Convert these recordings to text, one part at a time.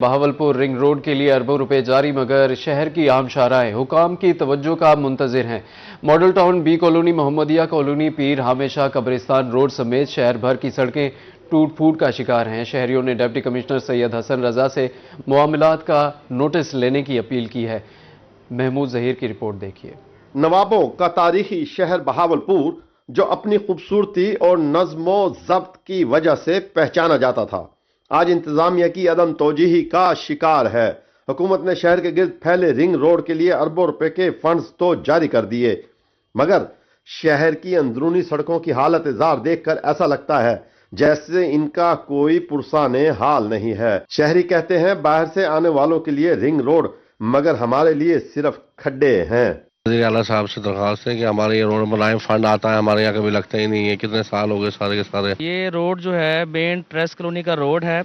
Bahawalpur ring road کے لیے اربوں روپے جاری مگر شہر کی عام شاہراہیں حکام کی توجہ کا منتظر ہیں۔ Model town B colony, Muhammadia colony, Pir Hamid Shah قبرستان روڈ سمیت شہر بھر کی سڑکیں ٹوٹ پھوٹ کا شکار ہیں۔ شہریوں نے ڈپٹی کمشنر سید حسن رضا سے معاملات کا نوٹس لینے کی اپیل کی ہے۔ محمود ظہیر کی رپورٹ دیکھیے۔ نوابوں کا تاریخی شہر بہاولپور جو اپنی خوبصورتی اور نظم و ضبط کی وجہ سے پہچانا جاتا تھا، آج انتظامیہ کی عدم توجہی کا شکار ہے۔ حکومت نے شہر کے گرد پھیلے رنگ روڈ کے لیے اربوں روپے کے فنڈز تو جاری کر دیے، مگر شہر کی اندرونی سڑکوں کی حالت زار دیکھ کر ایسا لگتا ہے جیسے ان کا کوئی پرسان حال نہیں ہے۔ شہری کہتے ہیں باہر سے آنے والوں کے لیے رنگ روڈ، مگر ہمارے لیے صرف کھڈے ہیں۔ وزیر اعلیٰ صاحب سے درخواست ہے کہ ہمارے یہ روڈ بنائیں، فنڈ آتا ہے ہمارے یہاں کبھی لگتا ہی نہیں ہے، کتنے سال ہو گئے سارے کے سارے۔ یہ روڈ جو ہے مین پریس کالونی کا روڈ ہے،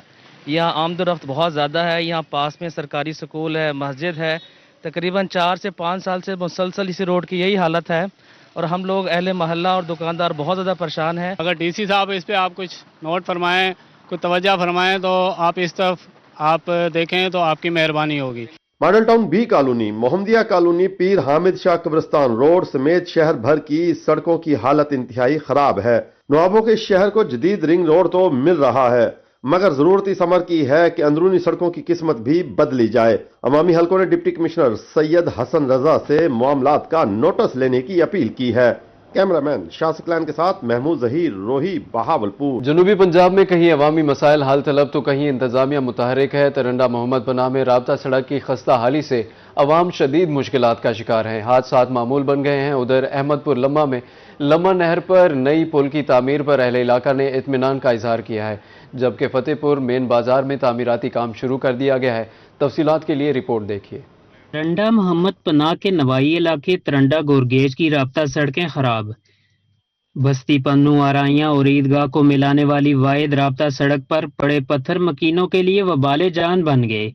یہاں آمد و رفت بہت زیادہ ہے، یہاں پاس میں سرکاری سکول ہے، مسجد ہے، تقریباً 4 سے 5 سال سے مسلسل اسی روڈ کی یہی حالت ہے اور ہم لوگ اہل محلہ اور دکاندار بہت زیادہ پریشان ہیں۔ اگر ڈی سی صاحب اس پہ آپ کچھ نوٹ فرمائیں، کوئی توجہ فرمائیں تو آپ اس طرف آپ دیکھیں تو آپ کی مہربانی ہوگی۔ Model town B colony, Muhammadia colony, Pir Hamid Shah قبرستان روڈ سمیت شہر بھر کی سڑکوں کی حالت انتہائی خراب ہے۔ نوابوں کے شہر کو جدید رنگ روڈ تو مل رہا ہے، مگر ضرورت اس امر کی ہے کہ اندرونی سڑکوں کی قسمت بھی بدلی جائے۔ عوامی حلقوں نے ڈپٹی کمشنر سید حسن رضا سے معاملات کا نوٹس لینے کی اپیل کی ہے۔ کیمرامین شاہ سکلین کے ساتھ محمود ظہیر، روہی، بہاولپور۔ جنوبی پنجاب میں کہیں عوامی مسائل حل طلب تو کہیں انتظامیہ متحرک ہے۔ ترنڈا محمد پناہ میں رابطہ سڑک کی خستہ حالی سے عوام شدید مشکلات کا شکار ہیں، حادثات معمول بن گئے ہیں۔ ادھر احمد پور لمہ میں لمہ نہر پر نئی پل کی تعمیر پر اہل علاقہ نے اطمینان کا اظہار کیا ہے، جبکہ فتح پور مین بازار میں تعمیراتی کام شروع کر دیا گیا ہے۔ تفصیلات کے لیے رپورٹ دیکھیے۔ ترنڈا محمد پناہ کے نوائی علاقے ترنڈا گورگیج کی رابطہ سڑکیں خراب۔ بستی پنو آرائیاں اور عیدگاہ کو ملانے والی واحد رابطہ سڑک پر پڑے پتھر مکینوں کے لیے وبال جان بن گئے۔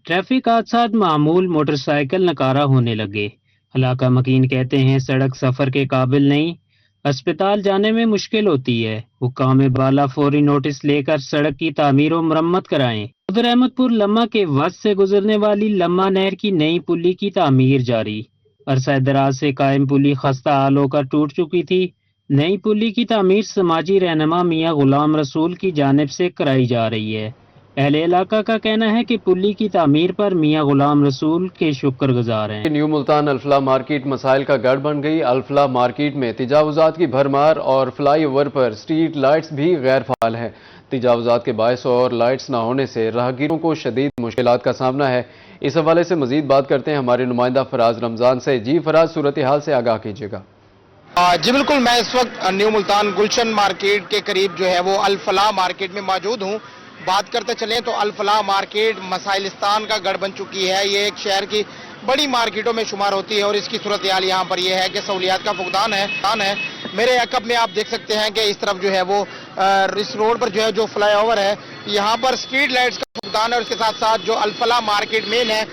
ٹریفک حادثات معمول، موٹر سائیکل نکارہ ہونے لگے۔ علاقہ مکین کہتے ہیں سڑک سفر کے قابل نہیں، اسپتال جانے میں مشکل ہوتی ہے۔ حکام بالا فوری نوٹس لے کر سڑک کی تعمیر و مرمت کرائیں۔ ادھر احمد پور لمہ کے وسط سے گزرنے والی لمہ نہر کی نئی پلی کی تعمیر جاری۔ عرصہ دراز سے قائم پلی خستہ حال ہو کر ٹوٹ چکی تھی۔ نئی پلی کی تعمیر سماجی رہنما میاں غلام رسول کی جانب سے کرائی جا رہی ہے۔ اہل علاقہ کا کہنا ہے کہ پلی کی تعمیر پر میاں غلام رسول کے شکر گزار ہیں۔ نیو ملتان الفلاح مارکیٹ مسائل کا گڑھ بن گئی۔ الفلاح مارکیٹ میں تجاوزات کی بھرمار اور فلائی اوور پر سٹریٹ لائٹس بھی غیر فعال ہیں۔ تجاوزات کے باعث اور لائٹس نہ ہونے سے راہگیروں کو شدید مشکلات کا سامنا ہے۔ اس حوالے سے مزید بات کرتے ہیں ہمارے نمائندہ فراز رمضان سے۔ جی فراز، صورتحال سے آگاہ کیجیے گا۔ جی بالکل، میں اس وقت نیو ملتان گلشن مارکیٹ کے قریب جو ہے وہ الفلاح مارکیٹ میں موجود ہوں۔ بات کرتے چلیں تو الفلاح مارکیٹ مسائلستان کا گڑھ بن چکی ہے۔ یہ ایک شہر کی بڑی مارکیٹوں میں شمار ہوتی ہے اور اس کی صورتحال یہاں پر یہ ہے کہ سہولیات کا فقدان ہے۔ میرے عقب میں آپ دیکھ سکتے ہیں کہ اس طرف جو ہے وہ اس روڈ پر جو ہے جو فلائی اوور ہے، یہاں پر سٹریٹ لائٹس کا فقدان ہے اور اس کے ساتھ ساتھ جو الفلاح مارکیٹ مین ہے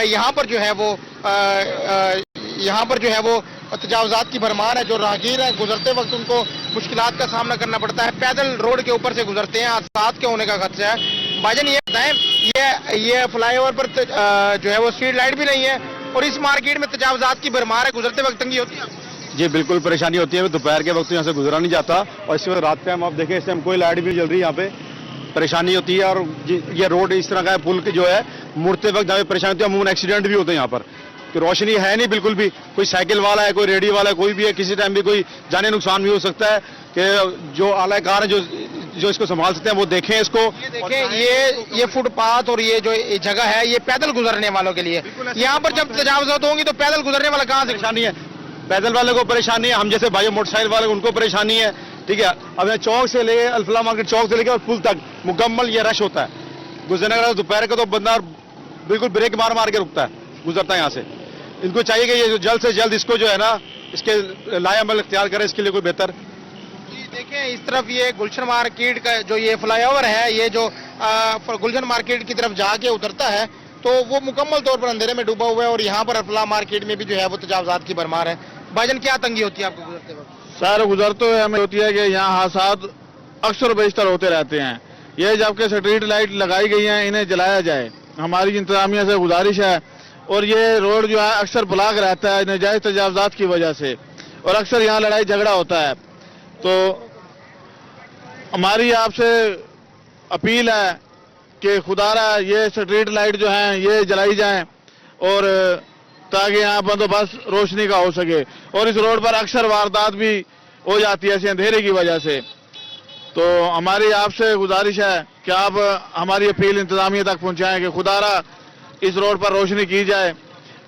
یہاں پر جو ہے وہ تجاوزات کی بھرمار ہے۔ جو راہگیر ہیں گزرتے وقت ان کو مشکلات کا سامنا کرنا پڑتا ہے، پیدل روڈ کے اوپر سے گزرتے ہیں، حادثات کے ہونے کا خدشہ ہے۔ بھائی جان یہ بتائیں، یہ فلائی اوور پر جو ہے وہ سٹریٹ لائٹ بھی نہیں ہے اور اس مارکیٹ میں تجاوزات کی بھرمار ہے، گزرتے وقت تنگی ہوتی ہے؟ جی بالکل پریشانی ہوتی ہے، دوپہر کے وقت یہاں سے گزرا نہیں جاتا اور اس وقت رات ٹائم آپ دیکھیں اس ٹائم کوئی لائٹ بھی نہیں جل رہی، یہاں پہ پریشانی ہوتی ہے۔ اور یہ روڈ اس طرح کا ہے، پل جو ہے مڑتے وقت جہاں پہ پریشانی ہوتی ہے، عموماً ایکسیڈنٹ بھی ہوتے ہیں یہاں پر، کہ روشنی ہے نہیں بالکل بھی، کوئی سائیکل والا ہے، کوئی ریڈی والا ہے، کوئی بھی ہے، کسی ٹائم بھی کوئی جانے نقصان بھی ہو سکتا ہے۔ کہ جو اعلی کار ہیں جو اس کو سنبھال سکتے ہیں وہ دیکھیں اس کو۔ دیکھیں یہ فٹ پاتھ اور یہ جو جگہ ہے یہ پیدل گزرنے والوں کے لیے، یہاں پر جب تجاوزات ہوں گی تو پیدل گزرنے والا کہاں سے؟ پریشانی ہے، پیدل والے کو پریشانی ہے، ہم جیسے بھائی موٹر سائیکل والے ان کو پریشانی ہے، ٹھیک ہے۔ اب یہاں چوک سے لے الفلاح مارکیٹ چوک سے لے کے اور پل تک مکمل یہ رش ہوتا ہے گزرنے کا۔ دوپہر کا تو بندہ بالکل بریک مار کے رکتا ہے، گزرتا ہے یہاں سے۔ ان کو چاہیے کہ یہ جلد سے جلد اس کو جو ہے نا اس کے لائے عمل اختیار کرے، اس کے لیے کوئی بہتر۔ دیکھیں اس طرف یہ گلشن مارکیٹ کا جو یہ فلائی اوور ہے، یہ جو گلشن مارکیٹ کی طرف جا کے اترتا ہے تو وہ مکمل طور پر اندھیرے میں ڈوبا ہوا ہے اور یہاں پر الفلاح مارکیٹ میں بھی جو ہے وہ تجاوزات کی بھرمار ہے۔ بھائی جان کیا تنگی ہوتی ہے آپ کو گزرتے وقت؟ سر گزرتے ہوئے ہمیں ہوتی ہے کہ یہاں حادثات اکثر و بیشتر ہوتے رہتے ہیں۔ یہ جب کہ سٹریٹ لائٹ لگائی گئی ہیں انہیں جلایا جائے हमारी इंतजामिया से गुजारिश है। और ये रोड जो है अक्सर ब्लॉक रहता है नाजायज तजावजात की वजह से, और अक्सर यहाँ लड़ाई झगड़ा होता है। तो हमारी आपसे अपील है कि खुदारा ये स्ट्रीट लाइट जो हैं ये जलाई जाएं, और ताकि यहाँ बंदोबस्त रोशनी का हो सके। और इस रोड पर अक्सर वारदात भी हो जाती है ऐसे अंधेरे की वजह से। तो हमारी आपसे गुजारिश है कि आप हमारी अपील इंतजामिया तक पहुंचाएं कि खुदारा इस रोड पर रोशनी की जाए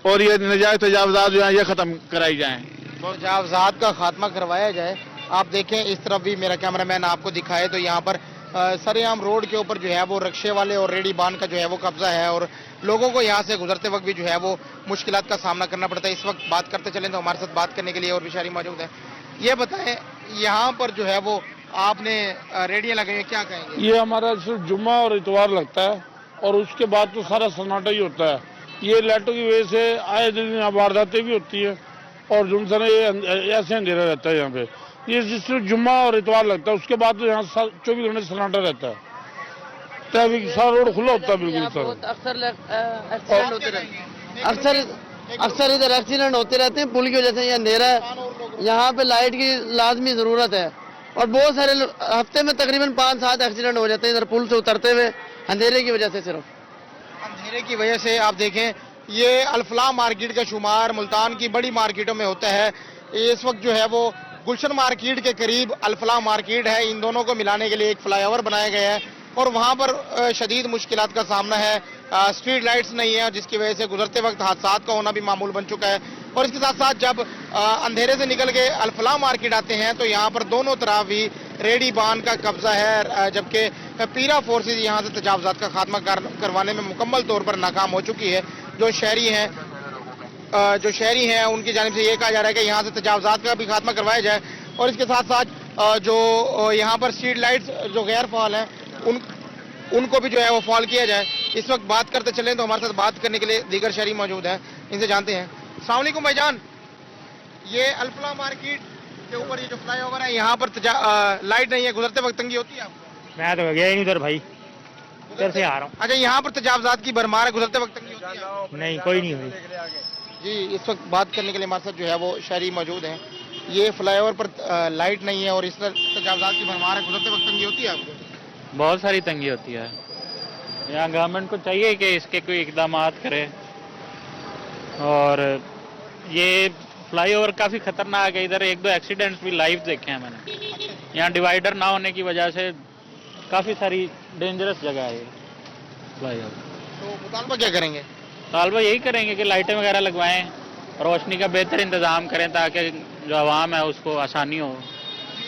और ये नाजायज तजावजात जो हैं ये खत्म कराई जाएं। तजावजात का खात्मा करवाया जाए। आप देखें इस तरफ भी मेरा कैमरामैन आपको दिखाए तो यहाँ पर सरेआम रोड के ऊपर जो है वो रिक्शे वाले और रेडी बान का जो है वो कब्जा है, और लोगों को यहाँ से गुजरते वक्त भी जो है वो मुश्किलात का सामना करना पड़ता है। इस वक्त बात करते चलें तो हमारे साथ बात करने के लिए और भी शायरी मौजूद है। ये बताएं, यहाँ पर जो है वो आपने रेडियाँ लगाई हैं, क्या कहेंगे? ये हमारा सिर्फ जुम्मा और इतवार लगता है, और उसके बाद तो सारा सन्नाटा ही होता है। ये लाइटों की वजह से आए दिन यहाँ वारदातें भी होती है, और जुमसर ऐसे अंधेरा रहता है यहाँ पे। ये सिर्फ जुम्मा और इतवार लगता है, उसके बाद तो यहाँ 24 घंटे सन्नाटा रहता है। ट्रैफिक सारा रोड खुला होता है बिल्कुल सर। अक्सर इधर एक्सीडेंट होते रहते हैं पुल की वजह से। ये अंधेरा है, यहाँ पे लाइट की लाजमी ज़रूरत है, और बहुत सारे हफ्ते में तकरीबन 5-7 एक्सीडेंट हो जाते हैं इधर पुल से उतरते हुए अंधेरे की वजह से। सिर्फ अंधेरे की वजह से आप देखें, ये अल-फलाह मार्केट का शुमार मुल्तान की बड़ी मार्केटों में होता है। इस वक्त जो है वो गुलशन मार्केट के करीब अल-फलाह मार्केट है, इन दोनों को मिलाने के लिए एक फ्लाईओवर बनाया गया है, और वहाँ पर शदीद मुश्किलात का सामना है। स्ट्रीट लाइट्स नहीं है, जिसकी वजह से गुजरते वक्त हादसात का होना भी मामूल बन चुका है। और इसके साथ साथ जब अंधेरे से निकल के अल-फलाह मार्केट आते हैं तो यहाँ पर दोनों तरफ भी रेडी बान का कब्जा है, जबकि पीरा फोर्सेज यहाँ से तजावजात का खात्मा करवाने में मुकम्मल तौर पर नाकाम हो चुकी है। जो शहरी हैं उनकी जानिब से ये कहा जा रहा है कि यहाँ से तजावजात का भी खात्मा करवाया जाए, और इसके साथ साथ जो यहाँ पर स्ट्रीट लाइट्स जो गैर फाल हैं उनको भी जो है वो फॉल किया जाए। इस वक्त बात करते चलें तो हमारे साथ बात करने के लिए दीगर शहरी मौजूद हैं, इनसे जानते हैं। अस्सलाम वालेकुम भाईजान, ये अल-फलाह मार्केट के ऊपर ये जो फ्लाईओवर है यहाँ पर लाइट नहीं है, गुजरते वक्त तंगी होती है आपको? मैं तो गया ही नहीं उधर भाई, उधर से आ रहा हूँ। अच्छा, यहाँ पर तजावजात की भरमार है, गुजरते वक्त तंगी होती है? नहीं, कोई नहीं हुई जी। इस वक्त बात करने के लिए हमारे साथ जो है वो शहरी मौजूद हैं। ये फ्लाईओवर पर लाइट नहीं है और इस तरह तजावजात की भरमार है, गुजरते वक्त तंगी होती है आपको? बहुत सारी तंगी होती है। यहाँ गवर्नमेंट को चाहिए कि इसके कोई इकदाम करे, और ये फ्लाईओवर काफ़ी खतरनाक है। इधर 1-2 एक्सीडेंट्स भी लाइव देखे हैं मैंने। यहाँ डिवाइडर ना होने की वजह से काफ़ी सारी डेंजरस जगह है ये फ्लाईओवर। तो मुतालबा क्या करेंगे? तालबा यही करेंगे कि लाइटें वगैरह लगवाएं, रोशनी का बेहतर इंतज़ाम करें ताकि जो आवाम है उसको आसानी हो।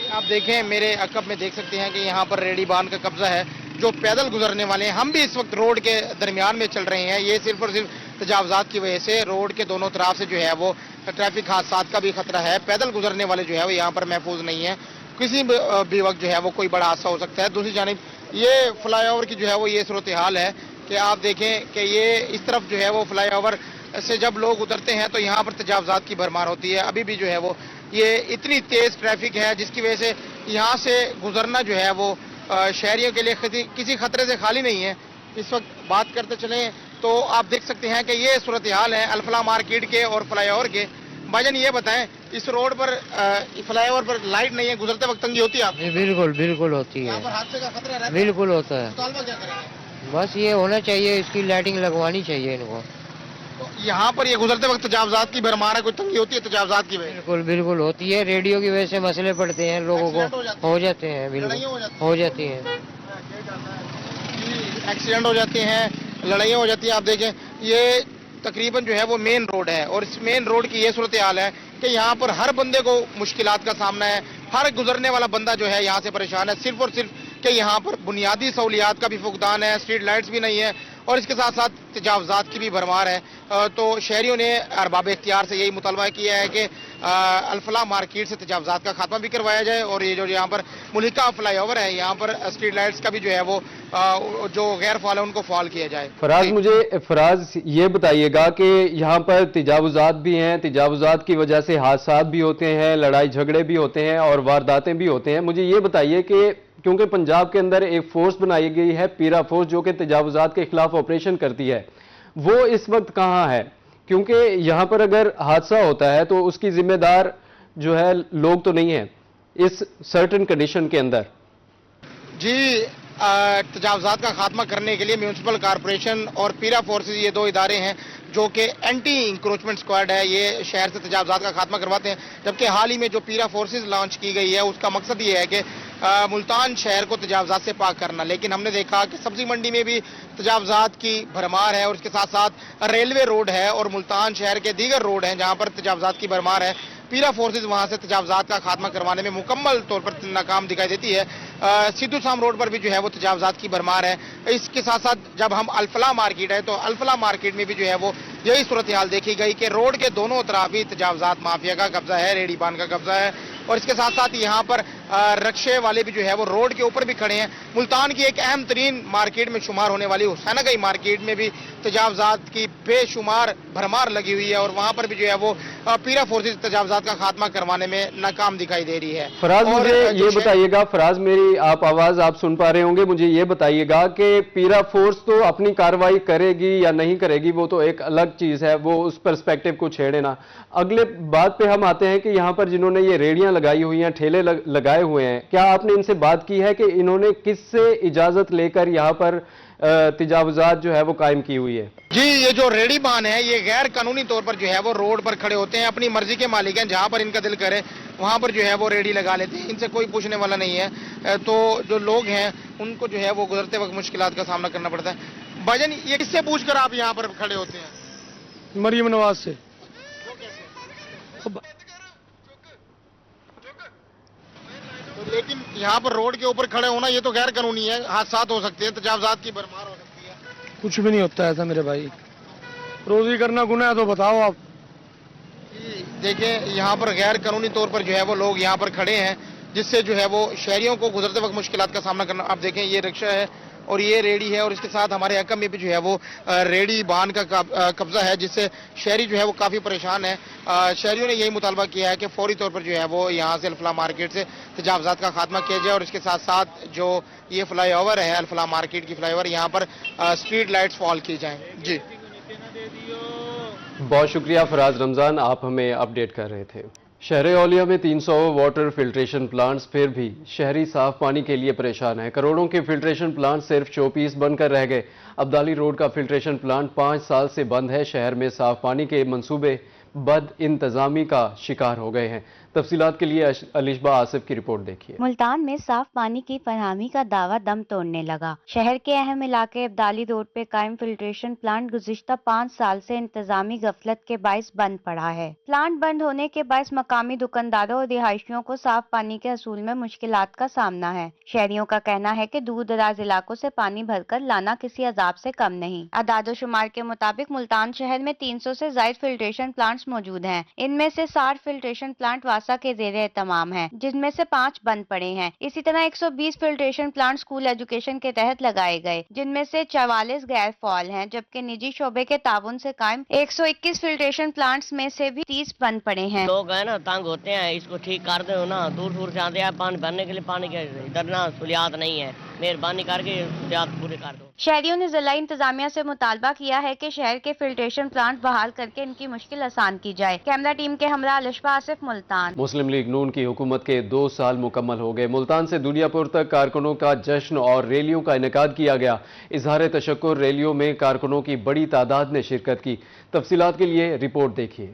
आप देखें, मेरे अकब में देख सकते हैं कि यहाँ पर रेडी बान का कब्जा है। जो पैदल गुजरने वाले हैं, हम भी इस वक्त रोड के दरमियान में चल रहे हैं। ये सिर्फ और सिर्फ तजावजात की वजह से रोड के दोनों तरफ से जो है वो ट्रैफिक हादसात का भी खतरा है। पैदल गुजरने वाले जो है वो यहाँ पर महफूज नहीं है, किसी भी वक्त जो है वो कोई बड़ा हादसा हो सकता है। दूसरी जानिब ये फ्लाईओवर की जो है वो ये सूरत हाल है कि आप देखें कि ये इस तरफ जो है वो फ्लाईओवर से जब लोग उतरते हैं तो यहाँ पर तजावजात की भरमार होती है। अभी भी जो है वो ये इतनी तेज ट्रैफिक है जिसकी वजह से यहाँ से गुजरना जो है वो शहरियों के लिए किसी खतरे से खाली नहीं है। इस वक्त बात करते चलें तो आप देख सकते हैं कि ये सूरत हाल है अल-फलाह मार्केट के और फ्लाईओवर के। भाईजान ये बताएं, इस रोड पर फ्लाईओवर पर लाइट नहीं है, गुजरते वक्त तंगी होती है आपको? बिल्कुल होती है। यहाँ पर हादसे का खतरा रहता है? बिल्कुल होता है। मुतालबा क्या करेंगे? बस ये होना चाहिए, इसकी लाइटिंग लगवानी चाहिए इनको। तो यहाँ पर ये गुजरते वक्त तजावजात की भरमार है, कोई तंगी होती है तजावजात की वजह? बिल्कुल होती है। रेडियो की वजह से मसले पड़ते हैं लोगों को, हो जाते हैं, लड़ाइयाँ बिल्कुल हो जाती हैं। एक्सीडेंट हो जाते हैं, लड़ाइयाँ हो जाती हैं। आप देखें, ये तकरीबन जो है वो मेन रोड है, और इस मेन रोड की ये सूरत हाल है कि यहाँ पर हर बंदे को मुश्किलात का सामना है। हर गुजरने वाला बंदा जो है यहाँ से परेशान है, सिर्फ और सिर्फ कि यहाँ पर बुनियादी सहूलियात का भी फुकदान है, स्ट्रीट लाइट्स भी नहीं है, और इसके साथ साथ तजावजात की भी भरमार है। तो शहरियों ने अरबाब इख्तियार से यही मुतालबा किया है कि अल-फलाह मार्केट से तजावजात का खात्मा भी करवाया जाए, और ये जो यहाँ पर मुल्हिका फ्लाईओवर है यहाँ पर स्ट्रीट लाइट्स का भी जो है वो जो गैर फाल है उनको फाल किया जाए। फराज ये बताइएगा कि यहाँ पर तजावुजात भी हैं, तजावुजात की वजह से हादसात भी होते हैं, लड़ाई झगड़े भी होते हैं और वारदातें भी होते हैं। मुझे ये बताइए कि کیونکہ پنجاب کے اندر ایک فورس بنائی گئی ہے پیرا فورس جو کہ تجاوزات کے خلاف آپریشن کرتی ہے، وہ اس وقت کہاں ہے؟ کیونکہ یہاں پر اگر حادثہ ہوتا ہے تو اس کی ذمہ دار جو ہے لوگ تو نہیں ہیں اس سرٹن کنڈیشن کے اندر۔ جی تجاوزات کا خاتمہ کرنے کے لیے میونسپل کارپوریشن اور پیرا فورسز یہ دو ادارے ہیں جو کہ اینٹی انکروچمنٹ اسکواڈ ہے، یہ شہر سے تجاوزات کا خاتمہ کرواتے ہیں، جبکہ حال ہی میں جو پیرا فورسز لانچ کی گئی ہے اس کا مقصد یہ ہے کہ ملتان شہر کو تجاوزات سے پاک کرنا۔ لیکن ہم نے دیکھا کہ سبزی منڈی میں بھی تجاوزات کی بھرمار ہے اور اس کے ساتھ ساتھ ریلوے روڈ ہے اور ملتان شہر کے دیگر روڈ ہیں جہاں پر تجاوزات کی بھرمار ہے۔ پیرا فورسز وہاں سے تجاوزات کا خاتمہ کروانے میں مکمل طور پر ناکام دکھائی دیتی ہے۔ سدھو سام روڈ پر بھی جو ہے وہ تجاوزات کی بھرمار ہے۔ اس کے ساتھ ساتھ جب ہم الفلاح مارکیٹ ہے تو الفلاح مارکیٹ میں بھی جو ہے وہ یہی صورتحال دیکھی گئی کہ روڈ کے دونوں طرف ہی تجاوزات مافیا کا قبضہ ہے، ریڑھی بان کا قبضہ ہے، اور اس کے ساتھ ساتھ یہاں پر رکشے والے بھی جو ہے وہ روڈ کے اوپر بھی کھڑے ہیں۔ ملتان کی ایک اہم ترین مارکیٹ میں شمار ہونے والی حسینہ گئی مارکیٹ میں بھی تجاوزات کی بے شمار بھرمار لگی ہوئی ہے اور وہاں پر بھی جو ہے وہ پیرا فورسز تجاوزات کا خاتمہ کروانے میں ناکام دکھائی دے رہی ہے۔ فراز مجھے یہ بتائیے گا، فراز میری آواز آپ سن پا رہے ہوں گے، مجھے یہ بتائیے گا کہ پیرا فورس تو اپنی کارروائی کرے گی یا نہیں کرے گی وہ تو ایک الگ چیز ہے، وہ اس پرسپیکٹو کو چھیڑے نا۔ اگلے بات پہ ہم آتے ہیں کہ یہاں پر جنہوں نے یہ ریڑیاں لگائی ہوئی ہیں، ٹھیلے لگائے ہوئے ہیں، کیا آپ نے ان سے بات کی ہے کہ انہوں نے کس سے اجازت لے کر یہاں پر تجاوزات جو ہے وہ قائم کی ہوئی ہے؟ جی یہ جو ریڑھی بان ہے یہ غیر قانونی طور پر جو ہے وہ روڈ پر کھڑے ہوتے ہیں، اپنی مرضی کے مالک ہیں، جہاں پر ان کا دل کرے وہاں پر جو ہے وہ ریڑھی لگا لیتے ہیں، ان سے کوئی پوچھنے والا نہیں ہے۔ تو جو لوگ ہیں ان کو جو ہے وہ گزرتے وقت مشکلات کا سامنا کرنا پڑتا ہے۔ بھائی یہ کس سے پوچھ کر آپ یہاں پر کھڑے ہوتے ہیں؟ مریم نواز سے۔ لیکن یہاں پر روڈ کے اوپر کھڑے ہونا یہ تو غیر قانونی ہے، حادثات ہو سکتے ہیں، تجاوزات کی بھرمار ہو سکتی ہے۔ کچھ بھی نہیں ہوتا ایسا میرے بھائی، روزی کرنا گناہ ہے تو بتاؤ آپ۔ دیکھیں یہاں پر غیر قانونی طور پر جو ہے وہ لوگ یہاں پر کھڑے ہیں جس سے جو ہے وہ شہریوں کو گزرتے وقت مشکلات کا سامنا کرنا۔ آپ دیکھیں یہ رکشہ ہے اور یہ ریڑھی ہے اور اس کے ساتھ ہمارے حکم میں بھی جو ہے وہ ریڑھی بان کا قبضہ ہے جس سے شہری جو ہے وہ کافی پریشان ہے۔ شہریوں نے یہی مطالبہ کیا ہے کہ فوری طور پر جو ہے وہ یہاں سے الفلاح مارکیٹ سے تجاوزات کا خاتمہ کیا جائے اور اس کے ساتھ ساتھ جو یہ فلائی اوور ہے الفلاح مارکیٹ کی فلائی اوور یہاں پر اسٹریٹ لائٹس فال کی جائیں۔ جی بہت شکریہ فراز رمضان، آپ ہمیں اپڈیٹ کر رہے تھے۔ شہر اولیا میں 300 واٹر فلٹریشن پلانٹس پھر بھی شہری صاف پانی کے لیے پریشان ہیں۔ کروڑوں کے فلٹریشن پلانٹ صرف شو پیس بن کر رہ گئے۔ عبدالی روڈ کا فلٹریشن پلانٹ 5 سال سے بند ہے۔ شہر میں صاف پانی کے منصوبے بد انتظامی کا شکار ہو گئے ہیں۔ تفصیلات کے لیے الشبہ آصف کی رپورٹ دیکھیے۔ ملتان میں صاف پانی کی فراہمی کا دعویٰ دم توڑنے لگا۔ شہر کے اہم علاقے عبدالی روڈ پہ قائم فلٹریشن پلانٹ گزشتہ 5 سال سے انتظامی غفلت کے باعث بند پڑا ہے۔ پلانٹ بند ہونے کے باعث مقامی دکانداروں اور رہائشیوں کو صاف پانی کے حصول میں مشکلات کا سامنا ہے۔ شہریوں کا کہنا ہے کہ دور دراز علاقوں سے پانی بھر کر لانا کسی عذاب سے کم نہیں۔ اعداد و شمار کے مطابق ملتان شہر میں 300 سے زائد فلٹریشن پلانٹس موجود ہیں۔ ان میں سے 60 فلٹریشن پلانٹ واسا کے زیر اہتمام ہیں جن میں سے 5 بند پڑے ہیں۔ اسی طرح 120 فلٹریشن پلانٹ اسکول ایجوکیشن کے تحت لگائے گئے جن میں سے 44 غیر فعال ہیں، جبکہ نجی شعبے کے تعاون سے قائم 121 فلٹریشن پلانٹس میں سے بھی 30 بند پڑے ہیں۔ لوگ ہیں نا تنگ ہوتے ہیں، اس کو ٹھیک کر دو نا، دور دور سے آتے ہیں پانی بھرنے کے لیے، پانی کے ادھر نا سہولیات نہیں ہے، مہربانی کر کے سہولیات پورے کر دو۔ شہریوں نے ضلع انتظامیہ سے مطالبہ کیا ہے کہ شہر کے فلٹریشن پلانٹ بحال کر کے ان کی مشکل آسان کی جائے۔ کیمرہ ٹیم کے ہمراہ الشبہ آصف، ملتان۔ مسلم لیگ نون کی حکومت کے 2 سال مکمل ہو گئے۔ ملتان سے دنیا پور تک کارکنوں کا جشن اور ریلیوں کا انعقاد کیا گیا۔ اظہار تشکر ریلیوں میں کارکنوں کی بڑی تعداد نے شرکت کی۔ تفصیلات کے لیے رپورٹ دیکھیے۔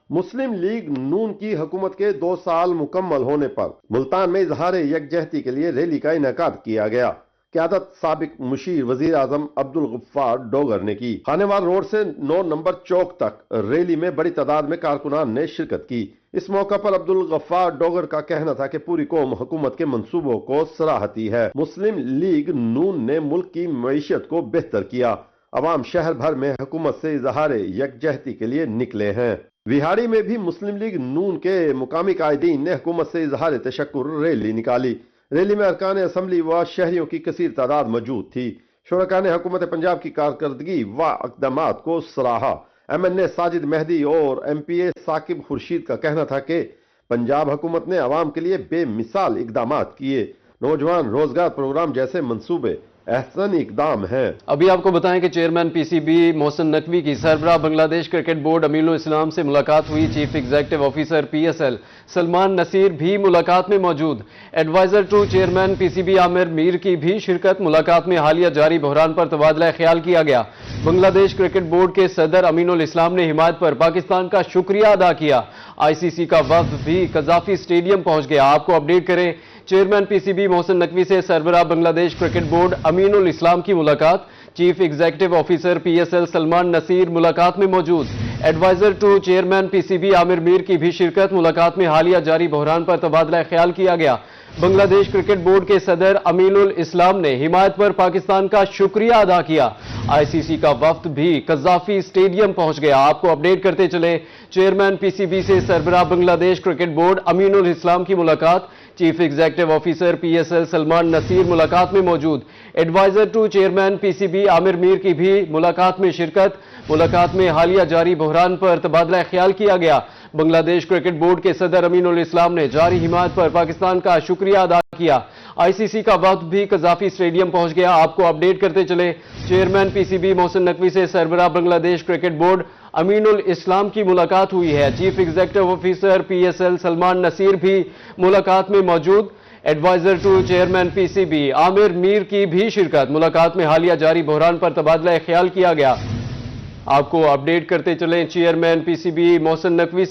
مسلم لیگ نون کی حکومت کے 2 سال مکمل ہونے پر ملتان میں اظہار یکجہتی کے لیے ریلی کا انعقاد کیا گیا۔ قیادت سابق مشیر وزیر اعظم عبدالغفار ڈوگر نے کی۔ خانیوار روڈ سے 9 نمبر چوک تک ریلی میں بڑی تعداد میں کارکنان نے شرکت کی۔ اس موقع پر عبدالغفار ڈوگر کا کہنا تھا کہ پوری قوم حکومت کے منصوبوں کو سراہتی ہے۔ مسلم لیگ نون نے ملک کی معیشت کو بہتر کیا۔ عوام شہر بھر میں حکومت سے اظہار یکجہتی کے لیے نکلے ہیں۔ وہاڑی میں بھی مسلم لیگ نون کے مقامی قائدین نے حکومت سے اظہار تشکر ریلی نکالی۔ ریلی میں ارکان اسمبلی و شہریوں کی کثیر تعداد موجود تھی۔ شرکاء نے حکومت پنجاب کی کارکردگی و اقدامات کو سراہا۔ ایم این اے ساجد مہدی اور ایم پی اے ثاقب خورشید کا کہنا تھا کہ پنجاب حکومت نے عوام کے لیے بے مثال اقدامات کیے۔ नौजवान रोजगार प्रोग्राम जैसे मंसूबे अहसन इकदाम हैं। अभी आपको बताएं कि चेयरमैन पीसीबी मोहसिन नकवी की सरबराह बांग्लादेश क्रिकेट बोर्ड अमीनुल इस्लाम से मुलाकात हुई। Chief executive officer PSL Salman Naseer भी मुलाकात में मौजूद। Adviser to chairman PCB Aamir Mir की भी शिरकत। मुलाकात में हालिया जारी बहरान पर तबादला ख्याल किया गया। बांग्लादेश क्रिकेट बोर्ड के सदर अमीनुल इस्लाम ने हिमायत पर पाकिस्तान का शुक्रिया अदा किया। आईसीसी का वफ्द भी कजाफी स्टेडियम पहुंच गया। आपको अपडेट करें, चेयरमैन पीसीबी मोहसिन नकवी से सरबराह बांग्लादेश क्रिकेट बोर्ड अमीनुल इस्लाम की मुलाकात। Chief executive officer PSL Salman Naseer मुलाकात में मौजूद। Adviser to chairman PCB Aamir Mir की भी शिरकत। मुलाकात में हालिया जारी बहरान पर तबादला ख्याल किया गया। बांग्लादेश क्रिकेट बोर्ड के सदर अमीनुल इस्लाम ने हिमायत पर पाकिस्तान का शुक्रिया अदा किया। आईसीसी का वफ्द भी कजाफी स्टेडियम पहुंच गया। आपको अपडेट करते चले, चेयरमैन पीसीबी से सरबराह बांग्लादेश क्रिकेट बोर्ड अमीनुल इस्लाम की मुलाकात। Chief executive officer PSL Salman Naseer मुलाकात में मौजूद। Adviser to chairman PCB Aamir Mir की भी मुलाकात में शिरकत। मुलाकात में हालिया जारी बहरान पर तबादला ख्याल किया गया। बांग्लादेश क्रिकेट बोर्ड के सदर अमीनुल इस्लाम ने जारी हिमायत पर पाकिस्तान का शुक्रिया अदा किया। आईसीसी का वफ्द भी कजाफी स्टेडियम पहुंच गया। आपको अपडेट करते चले, चेयरमैन पीसीबी मोहसिन नकवी से सरबराह बांग्लादेश क्रिकेट बोर्ड अमीनुल इस्लाम की मुलाकात हुई है। Chief executive officer PSL Salman Naseer भी मुलाकात में मौजूद। Adviser to chairman PCB Aamir Mir की भी शिरकत। मुलाकात में हालिया जारी बहरान पर तबादला ख्याल किया गया। आपको अपडेट करते चलें, चेयरमैन पीसीबी मोहसिन नकवी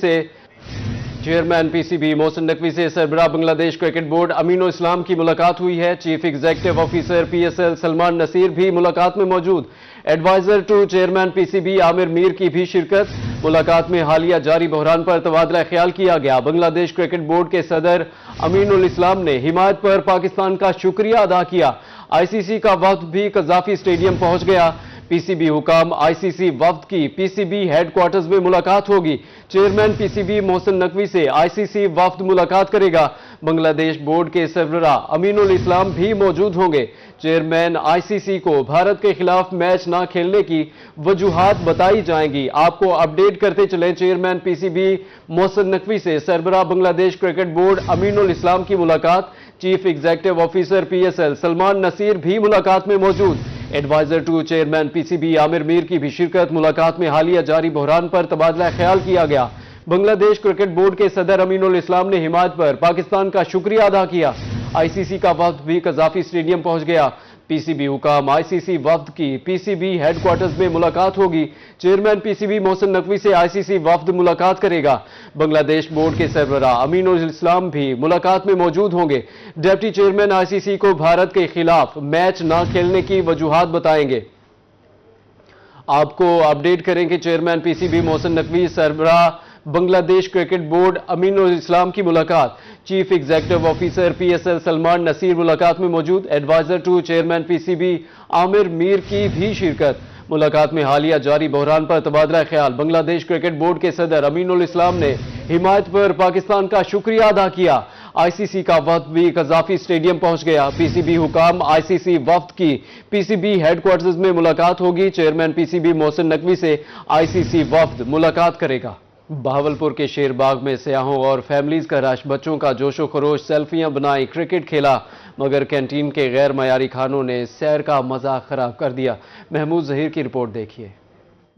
से सरबराह बांग्लादेश क्रिकेट बोर्ड अमीनुल इस्लाम की मुलाकात हुई है। Chief executive officer PSL Salman Naseer भी मुलाकात में मौजूद। Adviser to chairman PCB Aamir Mir की भी शिरकत। मुलाकात में हालिया जारी बहरान पर तबादला ख्याल किया गया। बांग्लादेश क्रिकेट बोर्ड के सदर अमीनुल इस्लाम ने हिमायत पर पाकिस्तान का शुक्रिया अदा किया। आईसीसी का वफ्द भी कजाफी स्टेडियम पहुंच गया। पीसीबी हुकाम आईसीसी वफ्द की पीसीबी हेडक्वार्टर्स में मुलाकात होगी। चेयरमैन पीसीबी मोहसिन नकवी से आईसीसी वफ्द मुलाकात करेगा। बांग्लादेश बोर्ड के सरबराह अमीनुल इस्लाम भी मौजूद होंगे। चेयरमैन आईसीसी को भारत के खिलाफ मैच न खेलने की वजूहात बताई जाएंगी। आपको अपडेट करते चलें, चेयरमैन पीसीबी मोहसिन नकवी से सरबराह बांग्लादेश क्रिकेट बोर्ड अमीनुल इस्लाम की मुलाकात। Chief executive officer PSL Salman Naseer भी मुलाकात में मौजूद। Adviser to chairman PCB Aamir Mir की भी शिरकत। मुलाकात में हालिया जारी बहरान पर तबादला ख्याल किया गया। बांग्लादेश क्रिकेट बोर्ड के सदर अमीनुल इस्लाम ने हिमायत पर पाकिस्तान का शुक्रिया अदा किया। आईसीसी का वफ्द भी कजाफी स्टेडियम पहुंच गया। पीसीबी हुकाम आईसीसी वफ्द की पीसीबी हेडक्वार्टर्स में मुलाकात होगी। चेयरमैन पीसीबी मोहसिन नकवी से आईसीसी वफ्द मुलाकात करेगा। बांग्लादेश बोर्ड के सरबराह अमीनुल इस्लाम भी मुलाकात में मौजूद होंगे। डिप्टी चेयरमैन आईसीसी को भारत के खिलाफ मैच न खेलने की वजूहात बताएंगे। आपको अपडेट करें कि चेयरमैन पीसीबी मोहसिन नकवी सरबराह बांग्लादेश क्रिकेट बोर्ड अमीनुल इस्लाम की मुलाकात। Chief executive officer PSL Salman Naseer मुलाकात में मौजूद। Adviser to chairman PCB Aamir Mir की भी शिरकत। मुलाकात में हालिया जारी बहरान पर तबादला ख्याल। बांग्लादेश क्रिकेट बोर्ड के सदर अमीनुल इस्लाम ने हिमायत पर पाकिस्तान का शुक्रिया अदा किया। आईसीसी का वफ्द भी कजाफी स्टेडियम पहुंच गया। पीसीबी हुकाम आईसीसी वफ्द की पीसीबी हेडक्वार्टर्स में मुलाकात होगी। चेयरमैन पीसीबी मोहसिन नकवी से आईसीसी वफ्द मुलाकात करेगा। बहावलपुर के शेरबाग में सयाहों और फैमिलीज का रश। बच्चों का जोशो खरोश, सेल्फियां बनाई, क्रिकेट खेला, मगर कैंटीन के गैर मयारी खानों ने सैर का मजा खराब कर दिया। महमूद जहीर की रिपोर्ट देखिए।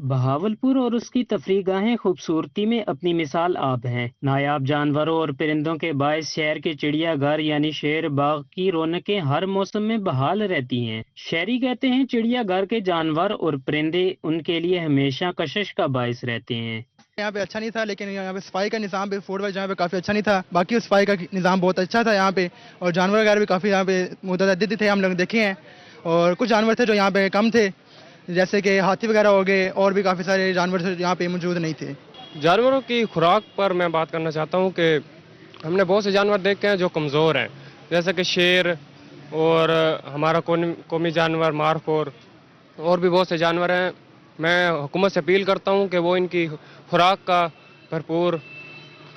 बहावलपुर और उसकी तफरीगाहें खूबसूरती में अपनी मिसाल आप हैं। नायाब जानवरों और परिंदों के बायस शहर के चिड़ियाघर यानी शेर बाग की रौनकें हर मौसम में बहाल रहती हैं। शहरी कहते हैं चिड़ियाघर के जानवर और परिंदे उनके लिए हमेशा कशिश का बायस रहते हैं। यहाँ पे अच्छा नहीं था, लेकिन यहाँ पे सफाई का निज़ाम भी फूड वाइज यहाँ पे काफ़ी अच्छा नहीं था। बाकी सफाई का निज़ाम बहुत अच्छा था यहाँ पे, और जानवर वगैरह भी काफ़ी यहाँ पे मुतअद्दिद थे, हम लोग देखे हैं। और कुछ जानवर थे जो यहाँ पे कम थे, जैसे कि हाथी वगैरह हो गए, और भी काफ़ी सारे जानवर थे यहाँ पे मौजूद नहीं थे। जानवरों की खुराक पर मैं बात करना चाहता हूँ कि हमने बहुत से जानवर देखे हैं जो कमज़ोर हैं, जैसे कि शेर और हमारा कौमी जानवर मारखोर, और भी बहुत से जानवर हैं। मैं हुकूमत से अपील करता हूं कि वो इनकी खुराक का भरपूर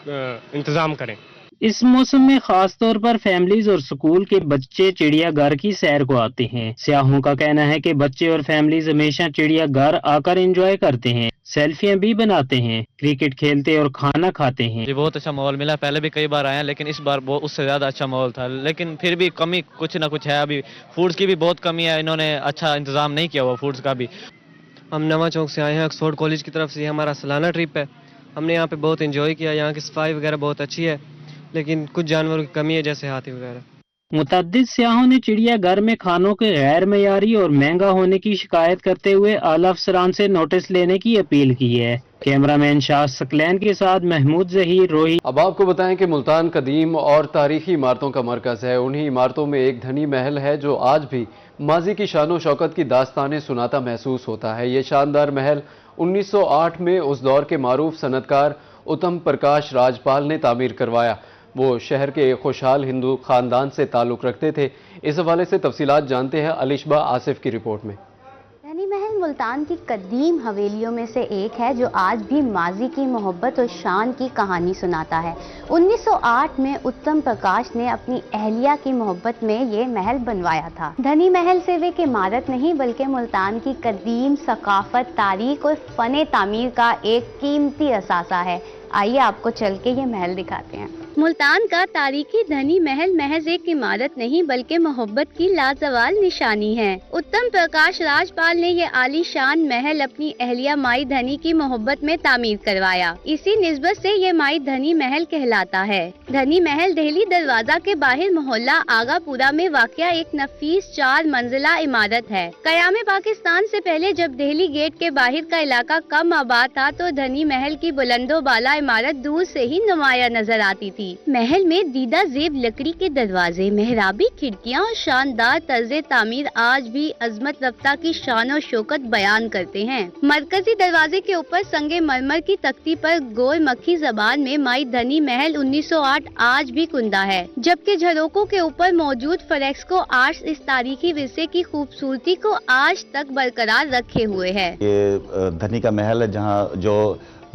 इंतज़ाम करें। इस मौसम में खास तौर पर फैमिलीज और स्कूल के बच्चे चिड़ियाघर की सैर को आते हैं। सियाहों का कहना है कि बच्चे और फैमिलीज हमेशा चिड़ियाघर आकर एंजॉय करते हैं, सेल्फियां भी बनाते हैं, क्रिकेट खेलते और खाना खाते हैं। जी बहुत अच्छा माहौल मिला, पहले भी कई बार आए हैं लेकिन इस बार बहुत उससे ज़्यादा अच्छा माहौल था, लेकिन फिर भी कमी कुछ ना कुछ है, अभी फूड्स की भी बहुत कमी है, इन्होंने अच्छा इंतज़ाम नहीं किया हुआ फूड्स का भी। हम नवा चौक से आए हैं, ऑक्सफोर्ड कॉलेज की तरफ से ये हमारा सालाना ट्रिप है। हमने यहाँ पे बहुत एंजॉय किया, यहाँ की सफाई वगैरह बहुत अच्छी है, लेकिन कुछ जानवरों की कमी है जैसे हाथी वगैरह। मुतअद्दिद सियाहों ने चिड़ियाघर में खानों के गैर मयारी और महंगा होने की शिकायत करते हुए आला अफसरान से नोटिस लेने की अपील की है। कैमरामैन शाह सकलैन के साथ महमूद जहीर, रोही। अब आपको बताएं कि मुल्तान कदीम और तारीखी इमारतों का मरकज़ है। उन्हीं इमारतों में एक धनी महल है जो आज भी माजी की शान व शौकत की दास्तानें सुनाता महसूस होता है। ये शानदार महल 1908 में उस दौर के मारूफ सनतकार उत्तम प्रकाश राजपाल ने तामीर करवाया। वो शहर के एक खुशहाल हिंदू खानदान से ताल्लुक़ रखते थे। इस हवाले से तफसीलात जानते हैं अलिशबा आसिफ की रिपोर्ट में। धनी महल मुल्तान की कदीम हवेलियों में से एक है जो आज भी माजी की मोहब्बत और शान की कहानी सुनाता है। 1908 में उत्तम प्रकाश ने अपनी अहलिया की मोहब्बत में ये महल बनवाया था। धनी महल सिर्फ एक इमारत नहीं बल्कि मुल्तान की कदीम सकाफत, तारीख और फन तामीर का एक कीमती असासा है। आइए आपको चल के ये महल दिखाते हैं। मुल्तान का तारीखी धनी महल महज एक इमारत नहीं बल्कि मोहब्बत की लाजवाल निशानी है। उत्तम प्रकाश राजपाल ने ये आलीशान महल अपनी अहलिया माई धनी की मोहब्बत में तामीर करवाया। इसी निस्बत से ये माई धनी महल कहलाता है। धनी महल दिल्ली दरवाजा के बाहर मोहल्ला आगापुरा में वाक़या एक नफीस 4 मंजिला इमारत है। कयाम पाकिस्तान से पहले जब दिल्ली गेट के बाहर का इलाका कम आबाद था तो धनी महल की बुलंदो बाला इमारत दूर से ही नुमाया नजर आती थी। महल में दीदा जेब लकड़ी के दरवाजे, मेहराबी खिड़कियां और शानदार तर्ज तामीर आज भी अजमत रफ्ता की शान और शौकत बयान करते हैं। मरकजी दरवाजे के ऊपर संगे मरमर की तख्ती पर गोर मक्खी जबान में माई धनी महल 1908 आज भी कुंदा है, जबकि झरोकों के ऊपर मौजूद फ्रेस्को आर्ट्स इस तारीखी विरसे की खूबसूरती को आज तक बरकरार रखे हुए है। ये धनी का महल है जहाँ जो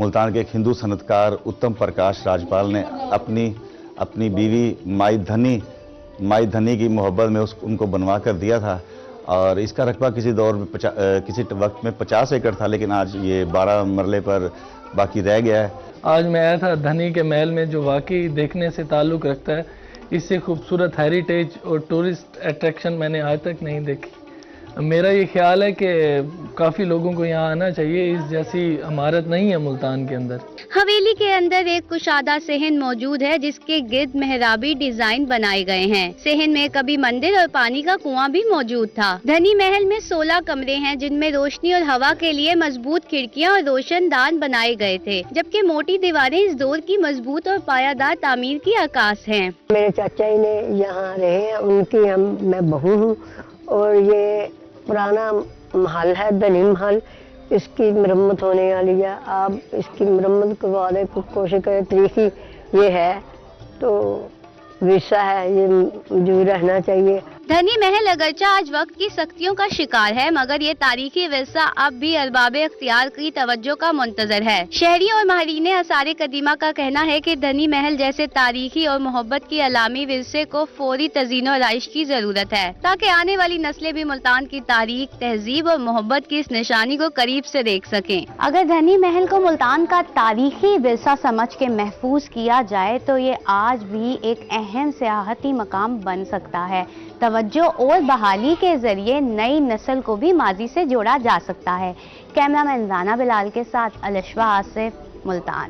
मुल्तान के एक हिंदू सनतकार उत्तम प्रकाश राजपाल ने अपनी बीवी माई धनी की मोहब्बत में उनको बनवा कर दिया था। और इसका रकबा किसी दौर में किसी वक्त में 50 एकड़ था, लेकिन आज ये 12 मरले पर बाकी रह गया है। आज मैं आया था धनी के महल में जो वाकई देखने से ताल्लुक़ रखता है। इससे खूबसूरत हेरिटेज और टूरिस्ट अट्रैक्शन मैंने आज तक नहीं देखी। मेरा ये ख्याल है कि काफ़ी लोगों को यहाँ आना चाहिए, इस जैसी इमारत नहीं है मुल्तान के अंदर। हवेली के अंदर एक कुशादा सहन मौजूद है जिसके गिर्द मेहराबी डिजाइन बनाए गए हैं। सहन में कभी मंदिर और पानी का कुआं भी मौजूद था। धनी महल में 16 कमरे हैं जिनमें रोशनी और हवा के लिए मजबूत खिड़कियां और रोशनदान बनाए गए थे, जबकि मोटी दीवारें इस दौर की मजबूत और पायादार तामीर की अक्कास हैं। मेरे चाचा जी ने यहाँ रहे हैं, उनकी मैं बहू हूँ और ये पुराना महल है धनी महल। इसकी मरम्मत होने वाली है। आप इसकी मरम्मत करवाने की कोशिश करें। तरीकी ये है तो विरसा है, ये जो रहना चाहिए। धनी महल अगरचे आज वक्त की सख्तियों का शिकार है, मगर ये तारीखी विरसा अब भी अरबाबे अख्तियार की तवज्जो का मुंतजर है। शहरी और माहिरीन आसार कदीमा का कहना है कि धनी महल जैसे तारीखी और मोहब्बत की अलामी विरसे को फौरी तज़ीन और आइश की जरूरत है, ताकि आने वाली नस्लें भी मुल्तान की तारीख, तहजीब और मोहब्बत की इस निशानी को करीब से देख सकें। अगर धनी महल को मुल्तान का तारीखी विरसा समझ के महफूज किया जाए तो ये आज भी एक अहम सियाहती मकाम बन सकता है। तवज्जो और बहाली के जरिए नई नस्ल को भी माजी से जोड़ा जा सकता है। कैमरामैन राना बिलाल के साथ अलिशबा आसिफ, मुल्तान।